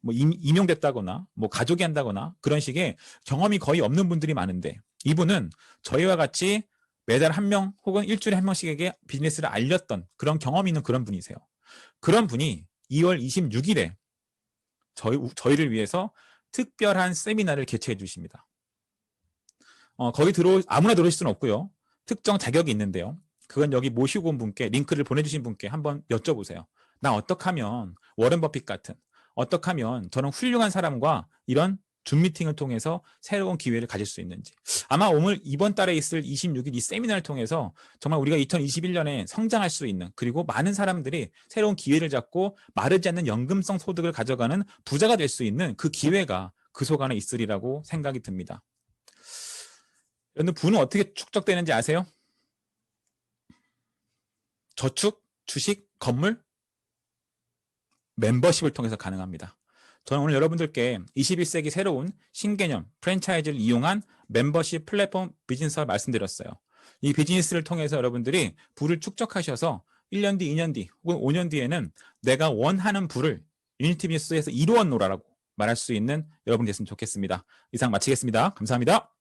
뭐 임용됐다거나 뭐 가족이 한다거나 그런 식의 경험이 거의 없는 분들이 많은데 이분은 저희와 같이 매달 한 명 혹은 일주일에 한 명씩에게 비즈니스를 알렸던 그런 경험이 있는 그런 분이세요. 그런 분이 2월 26일에 저희를 위해서 특별한 세미나를 개최해 주십니다. 거기 아무나 들어오실 수는 없고요. 특정 자격이 있는데요. 그건 여기 모시고 온 분께, 링크를 보내주신 분께 한번 여쭤보세요. 나 어떻게 하면 워렌 버핏 같은, 어떻게 하면 저런 훌륭한 사람과 이런 줌 미팅을 통해서 새로운 기회를 가질 수 있는지. 아마 오늘 이번 달에 있을 26일 이 세미나를 통해서 정말 우리가 2021년에 성장할 수 있는, 그리고 많은 사람들이 새로운 기회를 잡고 마르지 않는 연금성 소득을 가져가는 부자가 될 수 있는 그 기회가 그 속 안에 있으리라고 생각이 듭니다. 여러분, 부는 어떻게 축적되는지 아세요? 저축, 주식, 건물, 멤버십을 통해서 가능합니다. 저는 오늘 여러분들께 21세기 새로운 신개념 프랜차이즈를 이용한 멤버십 플랫폼 비즈니스를 말씀드렸어요. 이 비즈니스를 통해서 여러분들이 부를 축적하셔서 1년 뒤, 2년 뒤 혹은 5년 뒤에는 내가 원하는 부를 유니티 비즈니스에서 이루었노라라고 말할 수 있는 여러분이 됐으면 좋겠습니다. 이상 마치겠습니다. 감사합니다.